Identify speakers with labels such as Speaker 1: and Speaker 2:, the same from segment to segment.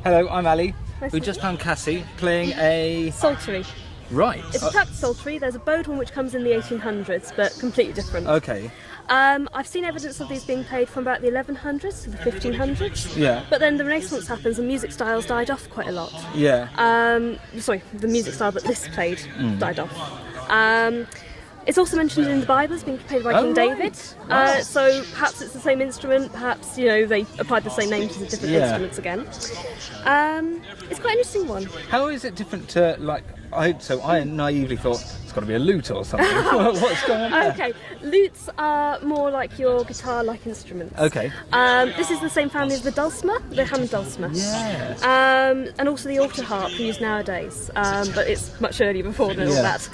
Speaker 1: Hello, I'm Ali.
Speaker 2: Nice
Speaker 1: We
Speaker 2: to
Speaker 1: just
Speaker 2: meet
Speaker 1: found Cassie playing a...
Speaker 2: Psaltery.
Speaker 1: Right.
Speaker 2: It's a practice psaltery. There's a bowed one which comes in the 1800s, but completely different.
Speaker 1: Okay.
Speaker 2: I've seen evidence of these being played from about the 1100s to the 1500s.
Speaker 1: Yeah.
Speaker 2: But then the Renaissance happens and music styles died off quite a lot.
Speaker 1: Yeah.
Speaker 2: Sorry, the music style that this played died off. It's also mentioned in the Bible as being played by King David.
Speaker 1: Wow.
Speaker 2: So perhaps it's the same instrument, perhaps, you know, they applied the same name to the different instruments again. It's quite an interesting one.
Speaker 1: How is it different to, like, I naively thought it's got to be a lute or something. What's going on there?
Speaker 2: Okay, lutes are more like your guitar-like instruments.
Speaker 1: Okay.
Speaker 2: This is the same family as the dulcimer, the Hammond dulcimer.
Speaker 1: Yeah.
Speaker 2: And also the altar harp used nowadays, but it's much earlier before than all that.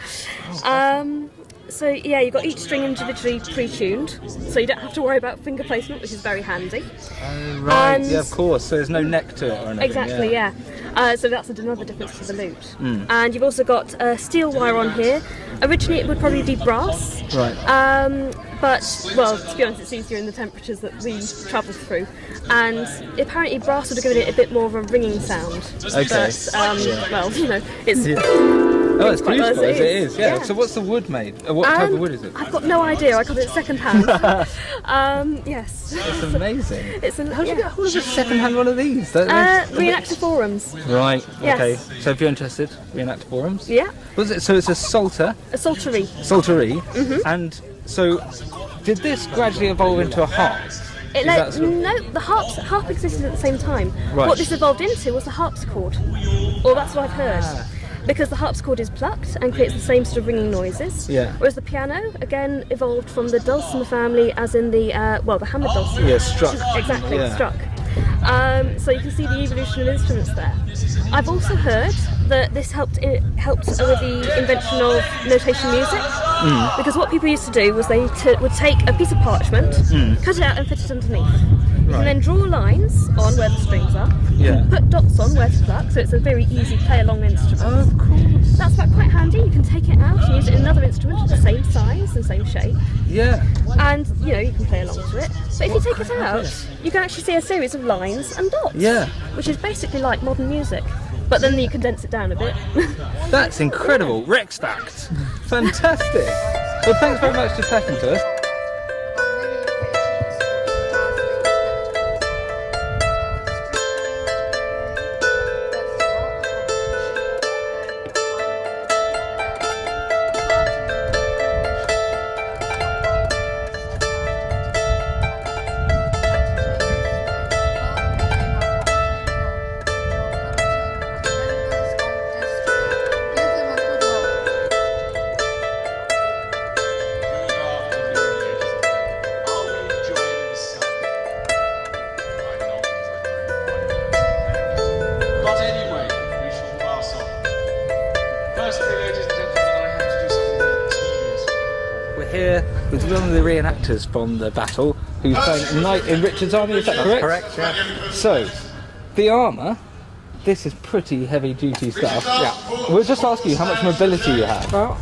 Speaker 2: So yeah, you've got each string individually pre-tuned, so you don't have to worry about finger placement, which is very handy.
Speaker 1: Right, yeah, of course, so there's no neck to it or anything.
Speaker 2: Exactly, yeah. So that's another difference to the lute. And you've also got steel wire on here. Originally it would probably be brass.
Speaker 1: Right.
Speaker 2: But, well, to be honest, it's easier in the temperatures that we travel through. And apparently brass would have given it a bit more of a ringing sound.
Speaker 1: Okay.
Speaker 2: But, well, you know, it's...
Speaker 1: Yeah. Oh, it's beautiful as it is, yeah.
Speaker 2: Yeah.
Speaker 1: So what's the wood made? What type of wood is it?
Speaker 2: I've got no idea. I got it second hand. Yes.
Speaker 1: It's amazing.
Speaker 2: How do you
Speaker 1: get hold of a second-hand one of these?
Speaker 2: Re-enactment forums.
Speaker 1: Right.
Speaker 2: Yes.
Speaker 1: Okay. So if you're interested, re-enactment forums.
Speaker 2: Yeah.
Speaker 1: Was it? So it's a psalter.
Speaker 2: A psaltery.
Speaker 1: Psaltery. And so, did this gradually evolve into a harp?
Speaker 2: No, the harp existed at the same time.
Speaker 1: Right.
Speaker 2: What this evolved into was the harpsichord. Or that's what I've heard. Because the harpsichord is plucked and creates the same sort of ringing noises.
Speaker 1: Yeah.
Speaker 2: Whereas the piano, again, evolved from the dulcimer family, as in the, the Hammond dulcimer.
Speaker 1: Yeah, struck.
Speaker 2: Exactly,
Speaker 1: Yeah.
Speaker 2: struck. So you can see the evolution of instruments there. I've also heard that this helped with the invention of notation music. Because what people used to do was they would take a piece of parchment, cut it out and fit it underneath. You can then draw lines on where the strings are, put dots on where to pluck, so it's a very easy play-along instrument.
Speaker 1: Oh, of course.
Speaker 2: That's quite handy. You can take it out and use it in another instrument of the same size and same shape.
Speaker 1: Yeah.
Speaker 2: And, you know, you can play along to it. But if you take it out, you can actually see a series of lines and dots.
Speaker 1: Yeah.
Speaker 2: Which is basically like modern music. But then you condense it down a bit.
Speaker 1: That's incredible. Rex stacked. Fantastic. Well, thanks very much for chatting to us. Here with one of the reenactors from the battle who's playing Knight in Richard's army, is that correct?
Speaker 3: Correct, yeah.
Speaker 1: So, the armour, this is pretty heavy duty stuff.
Speaker 3: Yeah.
Speaker 1: We'll just ask you how much mobility you have.
Speaker 3: Well,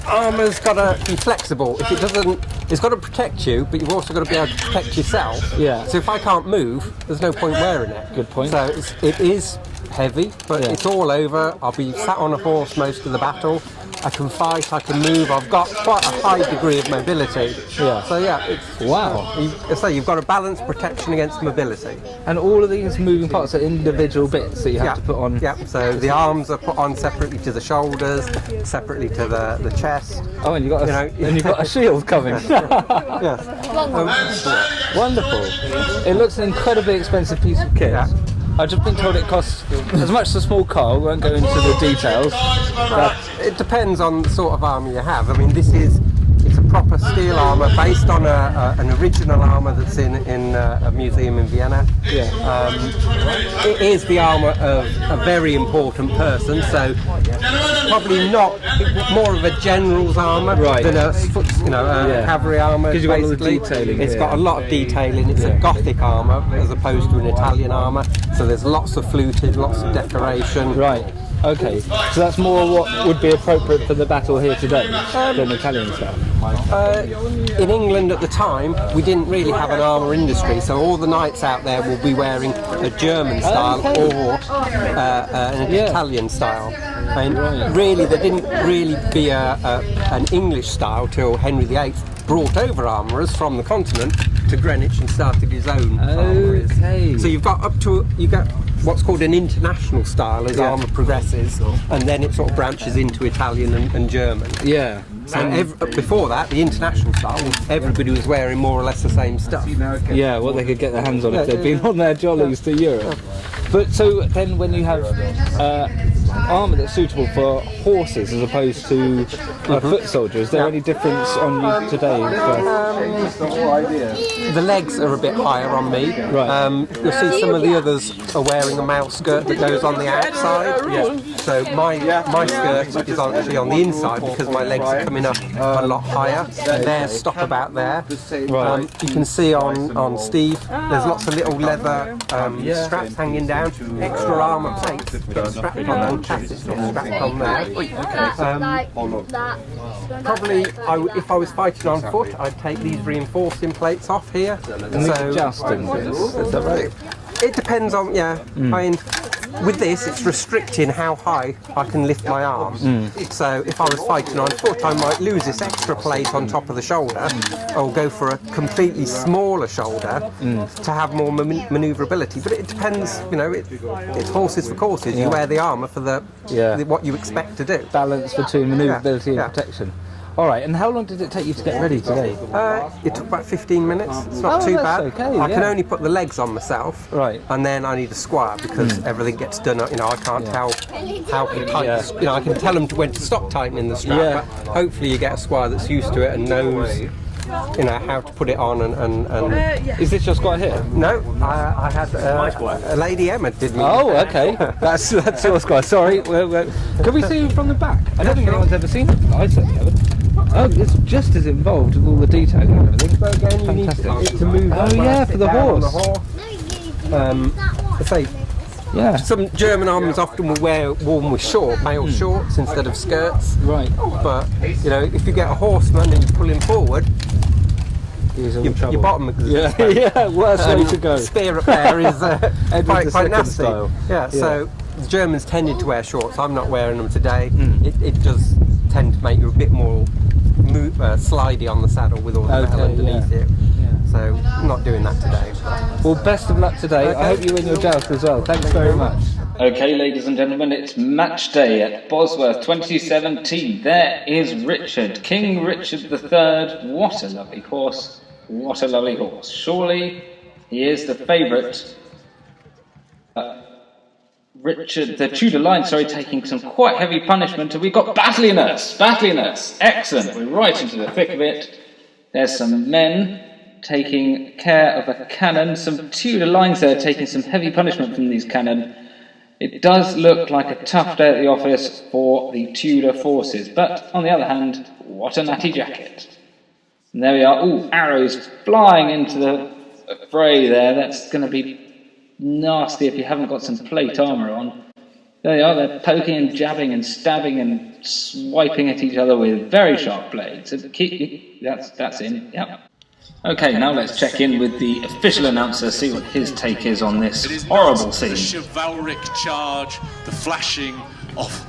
Speaker 3: armour's got to be flexible. If it doesn't, it's got to protect you, but you've also got to be able to protect yourself.
Speaker 1: Yeah.
Speaker 3: So if I can't move, there's no point wearing it.
Speaker 1: Good point.
Speaker 3: So it is heavy, but it's all over. I'll be sat on a horse most of the battle. I can fight, I can move, I've got quite a high degree of mobility.
Speaker 1: Yeah.
Speaker 3: So yeah, it's...
Speaker 1: Wow.
Speaker 3: You've got to balance protection against mobility.
Speaker 1: And all of these moving parts are individual bits that you have to put on.
Speaker 3: Yeah, so the arms are put on separately to the shoulders, separately to the chest.
Speaker 1: Oh, and you've got a shield coming.
Speaker 3: Yes.
Speaker 1: Wonderful. It looks an incredibly expensive piece of kit.
Speaker 3: Yeah.
Speaker 1: I've just been told it costs as much as a small car. We won't go into the details.
Speaker 3: It depends on the sort of armour you have. I mean, it's a proper steel armour based on an original armour that's in a museum in Vienna.
Speaker 1: Yeah.
Speaker 3: It is the armour of a very important person, so probably not more of a general's armour than a cavalry armour.
Speaker 1: Because you've got a lot of detailing.
Speaker 3: It's got a lot of detailing. It's a Gothic armour as opposed to an Italian armour. So there's lots of fluted, lots of decoration.
Speaker 1: Right. Okay, so that's more what would be appropriate for the battle here today than Italian style.
Speaker 3: In England at the time, we didn't really have an armour industry, so all the knights out there will be wearing a German style or an Italian style. And really, there didn't really be an English style till Henry VIII brought over armourers from the continent to Greenwich and started his own armourers. So you've got what's called an international style as armour progresses, and then it sort of branches into Italian and German.
Speaker 1: Yeah.
Speaker 3: So before that, the international style, everybody was wearing more or less the same stuff.
Speaker 1: Yeah, what they could get their hands on if they'd been on their jollies to Europe. But so then when you have armour that's suitable for horses as opposed to foot soldiers, is there any difference on you today?
Speaker 3: The legs are a bit higher on me.
Speaker 1: Right.
Speaker 3: You'll see some of the others are wearing a male skirt that goes on the outside. Yeah. So my skirt is actually on the inside because my legs are coming up a lot higher. Theirs stop about there.
Speaker 1: Right.
Speaker 3: You can see on Steve, there's lots of little leather straps hanging down, extra armour plates strapped on the chassis, strapped on there. Probably, if I was fighting on foot, I'd take these reinforcing plates off here.
Speaker 1: Adjusting this, is that right?
Speaker 3: It depends on, I mean, with this, it's restricting how high I can lift my arm. So if I was fighting on foot, I might lose this extra plate on top of the shoulder, or go for a completely smaller shoulder to have more manoeuvrability. But it depends, it's horses for courses. You wear the armour for what you expect to do.
Speaker 1: Balance between manoeuvrability and protection. All right, and how long did it take you to get ready today?
Speaker 3: It took about 15 minutes. It's not too bad.
Speaker 1: Okay,
Speaker 3: I can only put the legs on myself,
Speaker 1: right?
Speaker 3: And then I need a squire because everything gets done. I can't tell how tight. I can tell them when to stop tightening the strap. But hopefully, you get a squire that's used to it and knows, how to put it on. And
Speaker 1: Is this your squire here?
Speaker 3: No, I had a Lady Emma did me.
Speaker 1: Oh, okay. That's your squire. Sorry. Can we see you from the back? I don't think anyone's ever seen it. I certainly haven't. Oh, it's just as involved with all the detailing and everything.
Speaker 3: So again, you need it to move.
Speaker 1: For the horse.
Speaker 3: Some German armors often will wear worn with male shorts instead of skirts.
Speaker 1: Right.
Speaker 3: But if you get a horseman and you pull him forward, your bottom is
Speaker 1: worst way to go.
Speaker 3: Spear up there is quite nasty.
Speaker 1: Style.
Speaker 3: So the Germans tended to wear shorts. I'm not wearing them today. It does tend to make you a bit more slidey on the saddle with all the metal underneath it. So I'm not doing that today.
Speaker 1: Well, best of luck today. I hope you win your joust as well. Thanks very much.
Speaker 4: Okay, ladies and gentlemen, it's match day at Bosworth 2017. There is Richard, King Richard III. What a lovely horse. What a lovely horse. Surely he is the favourite. Richard, the Tudor line, taking some quite heavy punishment. And we've got battliness. Excellent. We're right into the thick of it. There's some men taking care of a cannon. Some Tudor lines there taking some heavy punishment from these cannon. It does look like a tough day at the office for the Tudor forces. But on the other hand, what a natty jacket. And there we are. Ooh, arrows flying into the fray there. That's going to be nasty if you haven't got some plate armour on. There they are, they're poking and jabbing and stabbing and swiping at each other with very sharp blades. That's in, yep. Okay, now let's check in with the official announcer, see what his take is on this horrible scene.
Speaker 5: The chivalric charge, the flashing of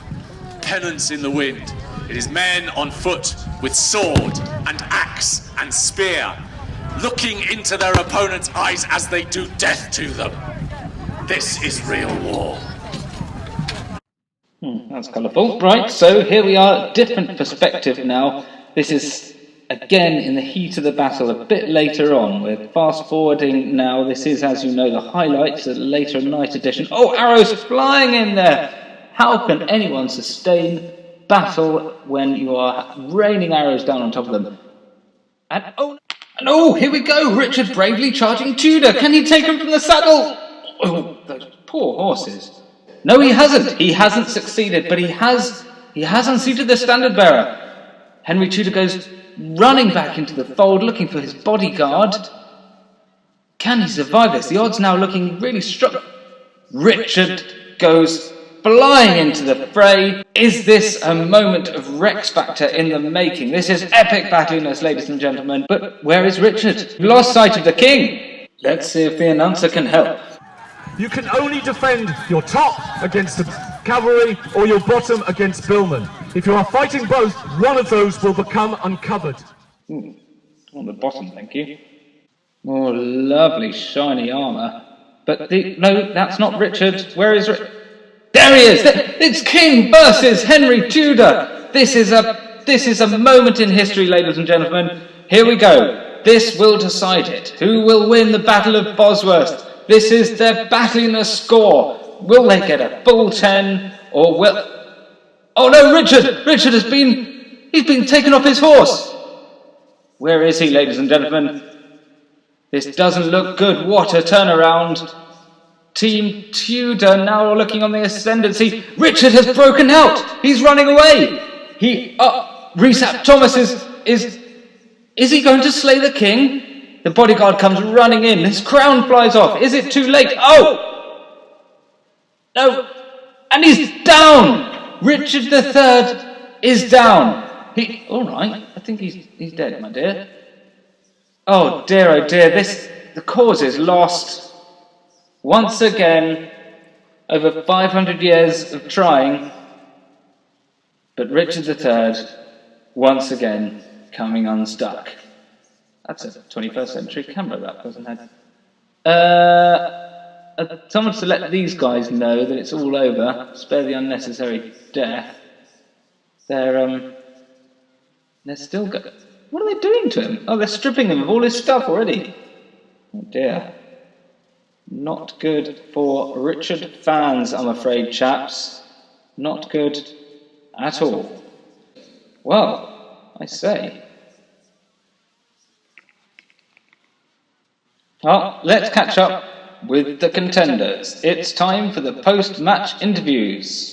Speaker 5: pennants in the wind. It is men on foot with sword and axe and spear, looking into their opponent's eyes as they do death to them. This is real war.
Speaker 4: That's colourful. Right, so here we are, different perspective now. This is, again, in the heat of the battle, a bit later on. We're fast forwarding now. This is, as you know, the highlights, the later night edition. Oh, arrows flying in there! How can anyone sustain battle when you are raining arrows down on top of them? And oh, here we go! Richard bravely charging Tudor. Can he take him from the saddle? Oh, those poor horses. No, he hasn't. He hasn't succeeded, but he has unseated the standard bearer. Henry Tudor goes running back into the fold, looking for his bodyguard. Can he survive this? The odds now looking really strong. Richard goes flying into the fray. Is this a moment of Rex Factor in the making? This is epic battliness, ladies and gentlemen. But where is Richard? We've lost sight of the king. Let's see if the announcer can help.
Speaker 6: You can only defend your top against the cavalry or your bottom against billmen. If you are fighting both, one of those will become uncovered.
Speaker 4: On the bottom, thank you. Oh, lovely shiny armour. But no, that's not Richard. Where is Richard? There he is! It's King versus Henry Tudor! This is a moment in history, ladies and gentlemen. Here we go. This will decide it. Who will win the Battle of Bosworth? This is their battliness score. Will they get a full 10, or will... Oh no, Richard! Richard has been... He's been taken off his horse! Where is he, ladies and gentlemen? This doesn't look good. What a turnaround. Team Tudor now looking on the ascendancy. Richard has broken out. He's running away. Resap Thomas is he going to slay the king? The bodyguard comes running in. His crown flies off. Is it too late? Oh! No. And he's down. Richard III is down. All right. I think he's dead, my dear. Oh dear, the cause is lost. Once again, over 500 years of trying, but Richard III, once again, coming unstuck. That's a 21st century camera that person had. Someone to let these guys know that it's all over, spare the unnecessary death. They're still going... What are they doing to him? Oh, they're stripping him of all his stuff already. Oh dear. Not good for Richard fans, I'm afraid, chaps. Not good at all. Well, I say. Well, let's catch up with the contenders. It's time for the post-match interviews.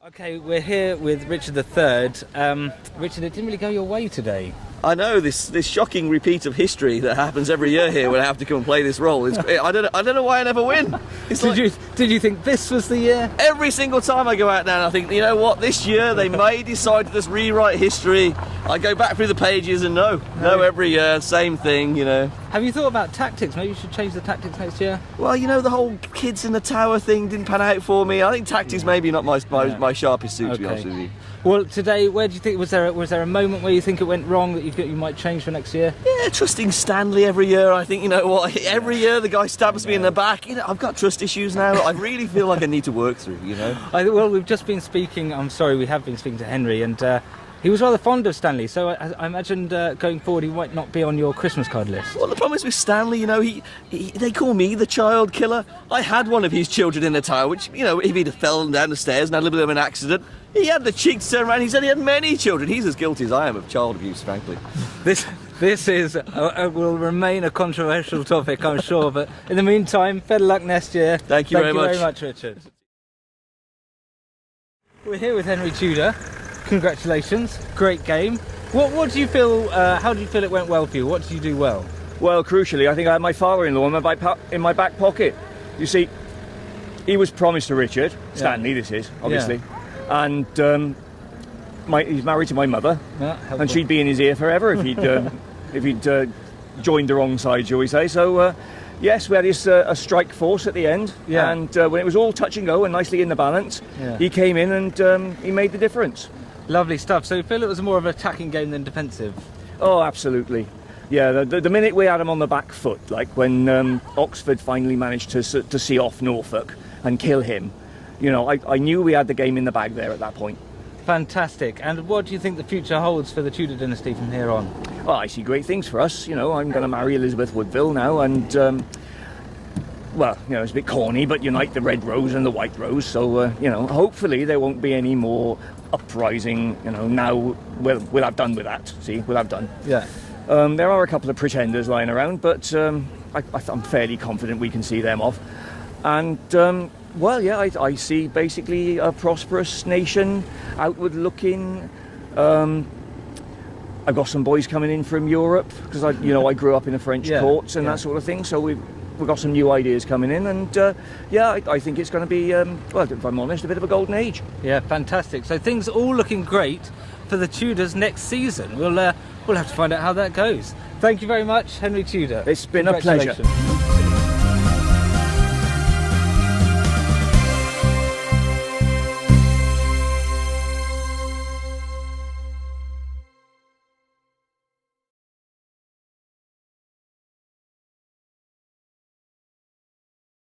Speaker 1: Okay, we're here with Richard III. Richard, it didn't really go your way today.
Speaker 7: I know, this shocking repeat of history that happens every year here when I have to come and play this role. I don't know why I never win.
Speaker 1: Did you think this was the year?
Speaker 7: Every single time I go out now and I think, you know what, this year they may decide to just rewrite history. I go back through the pages and no, every year, same thing, you know.
Speaker 1: Have you thought about tactics? Maybe you should change the tactics next year?
Speaker 7: Well, you know, the whole kids in the tower thing didn't pan out for me. I think tactics maybe not my sharpest suit, to be honest with you.
Speaker 1: Well, today, where do you think was there a moment where you think it went wrong that you might change for next year?
Speaker 7: Yeah, trusting Stanley every year. I think, you know what, every year the guy stabs me in the back. You know, I've got trust issues now. I really feel like I need to work through, you know.
Speaker 1: Well, we've just been speaking. we have been speaking to Henry, and he was rather fond of Stanley. So I imagined going forward he might not be on your Christmas card list.
Speaker 7: Well, the problem is with Stanley, you know, they call me the child killer. I had one of his children in the tower, which, you know, if he'd have fallen down the stairs and had a little bit of an accident, he had the cheek to turn around. He said he had many children. He's as guilty as I am of child abuse, frankly.
Speaker 1: This will remain a controversial topic, I'm sure. But in the meantime, better luck next year.
Speaker 7: Thank you very much,
Speaker 1: Richard. We're here with Henry Tudor. Congratulations, great game. What do you feel? How do you feel it went well for you? What did you do well?
Speaker 8: Well, crucially, I think I had my father-in-law in my back pocket. You see, he was promised to Richard, Stanley, this is, obviously, and he's married to my mother, and she'd be in his ear forever if he'd joined the wrong side, shall we say. So, yes, we had a strike force at the end, and when it was all touch and go and nicely in the balance, he came in and he made the difference.
Speaker 1: Lovely stuff. So you feel it was more of an attacking game than defensive?
Speaker 8: Oh, absolutely. Yeah, the minute we had him on the back foot, like when Oxford finally managed to see off Norfolk and kill him, you know, I knew we had the game in the bag there at that point.
Speaker 1: Fantastic. And what do you think the future holds for the Tudor dynasty from here on?
Speaker 8: Well, I see great things for us. You know, I'm going to marry Elizabeth Woodville now, and well, you know, it's a bit corny, but unite the red rose and the white rose. So, you know, hopefully there won't be any more uprising. You know, now we'll have done with that. See, we'll have done.
Speaker 1: Yeah.
Speaker 8: There are a couple of pretenders lying around, but I'm fairly confident we can see them off. And well, yeah, I see basically a prosperous nation, outward looking. I've got some boys coming in from Europe because I grew up in a French court and that sort of thing. So we've got some new ideas coming in, and yeah, I think it's going to be, well, if I'm honest, a bit of a golden age.
Speaker 9: Yeah, fantastic. So things are all looking great for the Tudors next season. We'll have to find out how that goes. Thank you very much, Henry Tudor.
Speaker 8: It's been a pleasure.
Speaker 9: Congratulations.